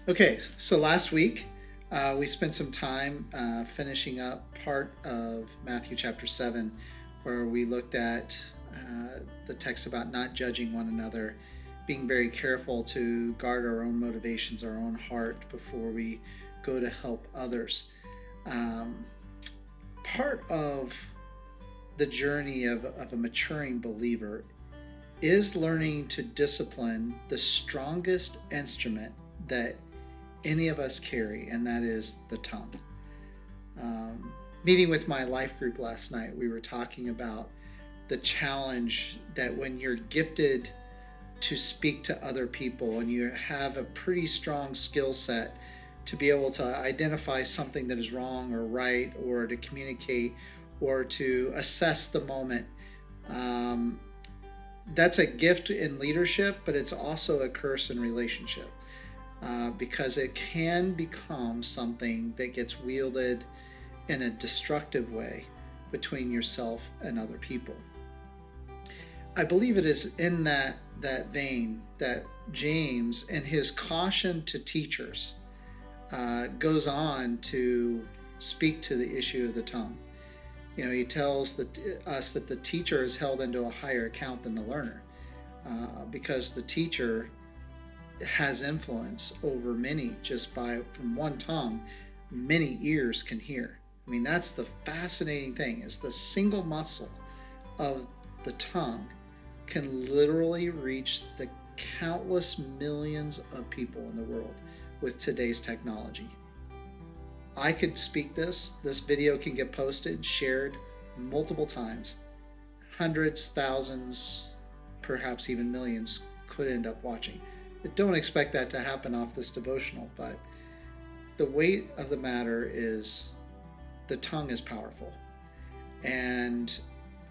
Okay, so last week we spent some time finishing up part of Matthew chapter 7, where we looked at the text about not judging one another, being very careful to guard our own motivations, our own heart before we go to help others. Um, Part of the journey of a maturing believer is learning to discipline the strongest instrument that any of us carry, and that is the tongue. Meeting with my life group last night, we were talking about the challenge that when you're gifted to speak to other people and you have a pretty strong skill set to be able to identify something that is wrong or right, or to communicate or to assess the moment. Um, that's a gift in leadership, but it's also a curse in relationship. Because it can become something that gets wielded in a destructive way between yourself and other people. I believe it is in that vein that James, in his caution to teachers, goes on to speak to the issue of the tongue. You know, he tells us that the teacher is held into a higher account than the learner, because the teacher has influence over many just from one tongue, many ears can hear. I mean, that's the fascinating thing, is the single muscle of the tongue can literally reach the countless millions of people in the world with today's technology. I could speak this video can get posted, shared multiple times. Hundreds, thousands, perhaps even millions could end up watching. Don't expect that to happen off this devotional, but the weight of the matter is the tongue is powerful. And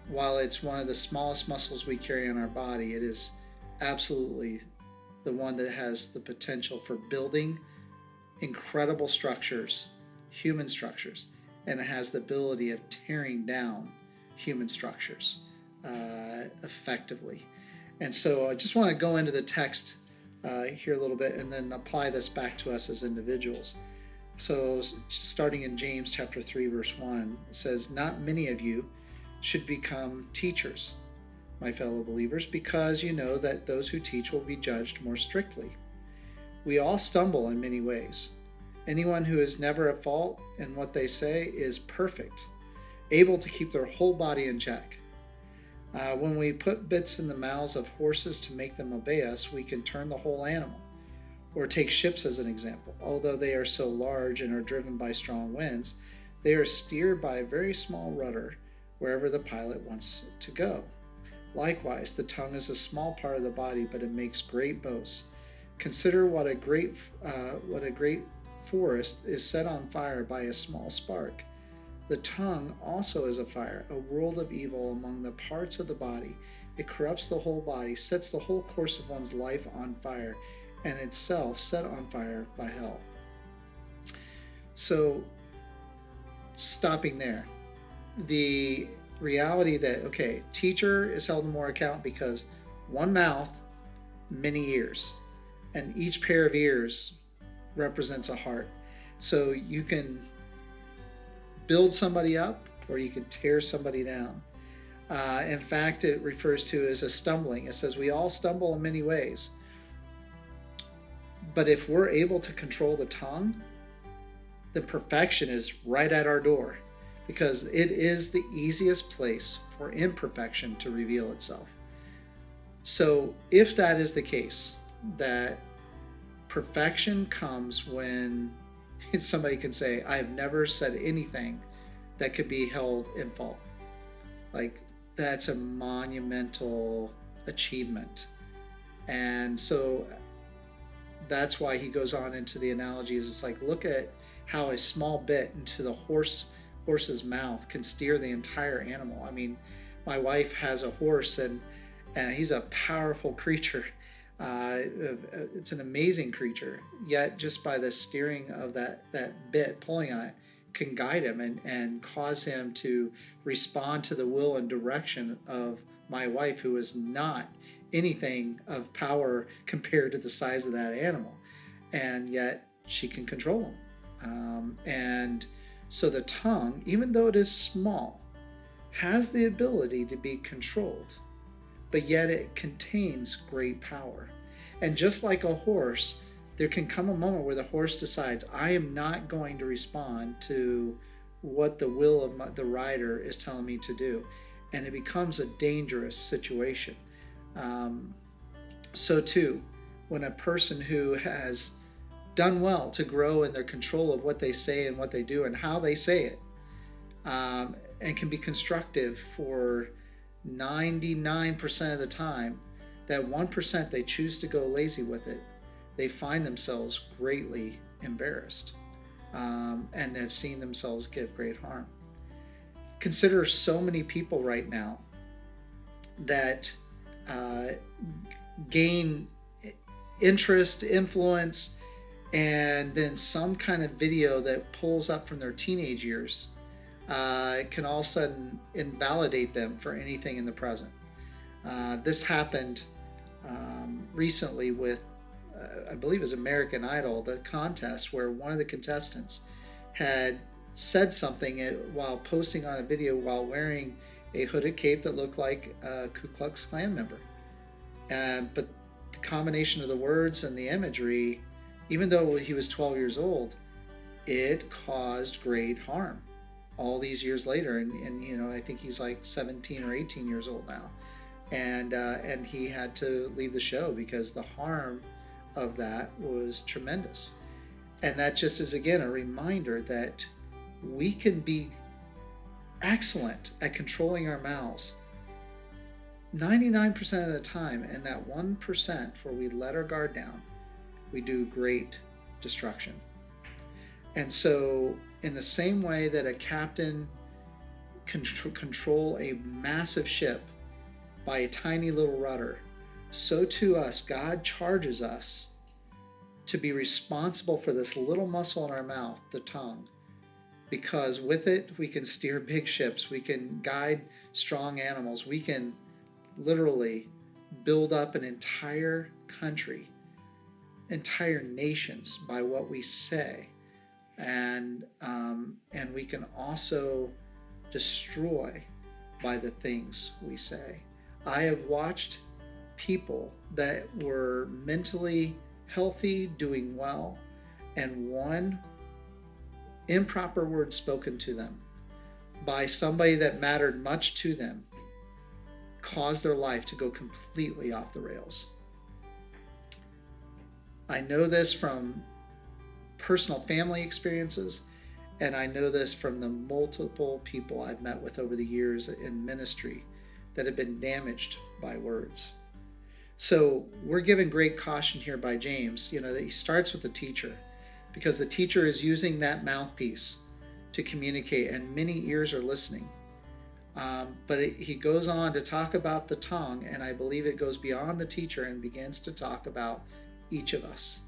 while it's one of the smallest muscles we carry on our body, it is absolutely the one that has the potential for building incredible structures, human structures, and it has the ability of tearing down human structures effectively. And so I just want to go into the text here a little bit and then apply this back to us as individuals. So starting in James chapter 3 verse 1, it says, "Not many of you should become teachers, my fellow believers, because you know that those who teach will be judged more strictly. We all stumble in many ways. Anyone who is never at fault in what they say is perfect, able to keep their whole body in check. When we put bits in the mouths of horses to make them obey us, we can turn the whole animal. Or take ships as an example. Although they are so large and are driven by strong winds, they are steered by a very small rudder wherever the pilot wants to go. Likewise, the tongue is a small part of the body, but it makes great boasts. Consider what a great forest is set on fire by a small spark. The tongue also is a fire, a world of evil among the parts of the body. It corrupts the whole body, sets the whole course of one's life on fire, and itself set on fire by hell." So, stopping there, the reality that, okay, teacher is held in more account because one mouth, many ears, and each pair of ears represents a heart. So you can build somebody up or you can tear somebody down. In fact, it refers to as a stumbling. It says we all stumble in many ways. But if we're able to control the tongue, then perfection is right at our door, because it is the easiest place for imperfection to reveal itself. So if that is the case, that perfection comes when somebody can say, "I've never said anything that could be held in fault." Like, that's a monumental achievement. And so that's why he goes on into the analogies. It's like, look at how a small bit into the horse's mouth can steer the entire animal. I mean, my wife has a horse, and he's a powerful creature. It's an amazing creature. Yet just by the steering of that bit, pulling on it, can guide him and cause him to respond to the will and direction of my wife, who is not anything of power compared to the size of that animal. and yet she can control them. And so the tongue, even though it is small, has the ability to be controlled, but yet it contains great power. And just like a horse, there can come a moment where the horse decides, I am not going to respond to what the will of the rider is telling me to do. And it becomes a dangerous situation. So too, when a person who has done well to grow in their control of what they say and what they do and how they say it, and can be constructive for 99% of the time, that 1% they choose to go lazy with it, they find themselves greatly embarrassed, and have seen themselves give great harm. Consider so many people right now that gain interest, influence, and then some kind of video that pulls up from their teenage years can all of a sudden invalidate them for anything in the present. This happened recently with, I believe it was American Idol, the contest where one of the contestants had said something while posting on a video while wearing a hooded cape that looked like a Ku Klux Klan member. But the combination of the words and the imagery, even though he was 12 years old, it caused great harm all these years later. And I think he's like 17 or 18 years old now. And he had to leave the show because the harm of that was tremendous. And that just is, again, a reminder that we can be excellent at controlling our mouths 99% of the time, and that 1% where we let our guard down, we do great destruction. And so in the same way that a captain can control a massive ship by a tiny little rudder, so to us, God charges us to be responsible for this little muscle in our mouth, the tongue, because with it we can steer big ships, we can guide strong animals, we can literally build up an entire country, entire nations by what we say, and we can also destroy by the things we say. I have watched people that were mentally healthy, doing well, and one improper word spoken to them by somebody that mattered much to them caused their life to go completely off the rails. I know this from personal family experiences, and I know this from the multiple people I've met with over the years in ministry that have been damaged by words. So we're given great caution here by James, that he starts with the teacher, because the teacher is using that mouthpiece to communicate, and many ears are listening. But he goes on to talk about the tongue, and I believe it goes beyond the teacher and begins to talk about each of us,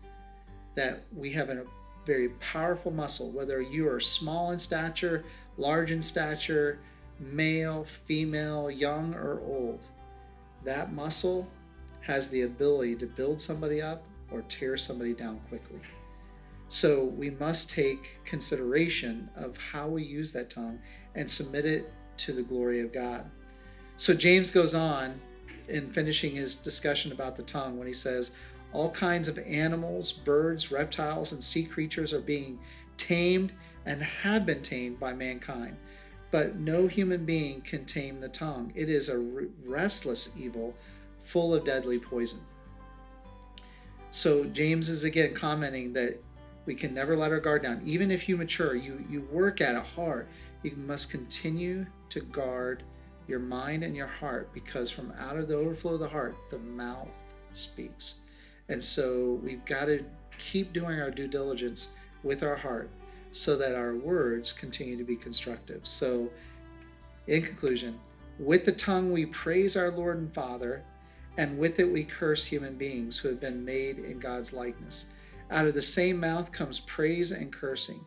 that we have a very powerful muscle, whether you are small in stature, large in stature, male, female, young, or old. That muscle has the ability to build somebody up or tear somebody down quickly. So we must take consideration of how we use that tongue and submit it to the glory of God. So James goes on in finishing his discussion about the tongue when he says, all kinds of animals, birds, reptiles, and sea creatures are being tamed and have been tamed by mankind. But no human being can tame the tongue. It is a restless evil, full of deadly poison. So James is again commenting that we can never let our guard down. Even if you mature, you work at it hard, you must continue to guard your mind and your heart, because from out of the overflow of the heart, the mouth speaks. And so we've got to keep doing our due diligence with our heart so that our words continue to be constructive. So in conclusion, with the tongue we praise our Lord and Father, and with it we curse human beings who have been made in God's likeness. Out of the same mouth comes praise and cursing.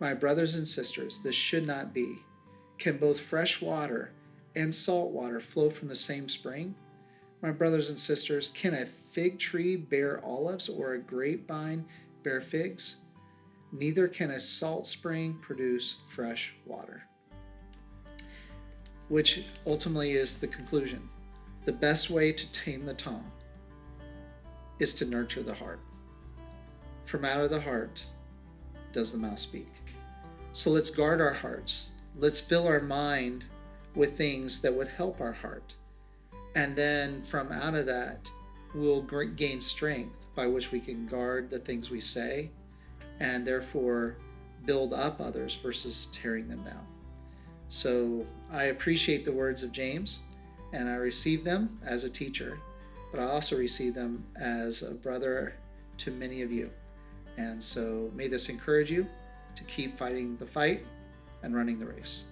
My brothers and sisters, this should not be. Can both fresh water and salt water flow from the same spring? My brothers and sisters, can a fig tree bear olives or a grapevine bear figs? Neither can a salt spring produce fresh water. Which ultimately is the conclusion. The best way to tame the tongue is to nurture the heart. From out of the heart does the mouth speak. So let's guard our hearts. Let's fill our mind with things that would help our heart. And then from out of that, we'll gain strength by which we can guard the things we say and therefore build up others versus tearing them down. So I appreciate the words of James, and I receive them as a teacher, but I also receive them as a brother to many of you. And so may this encourage you to keep fighting the fight and running the race.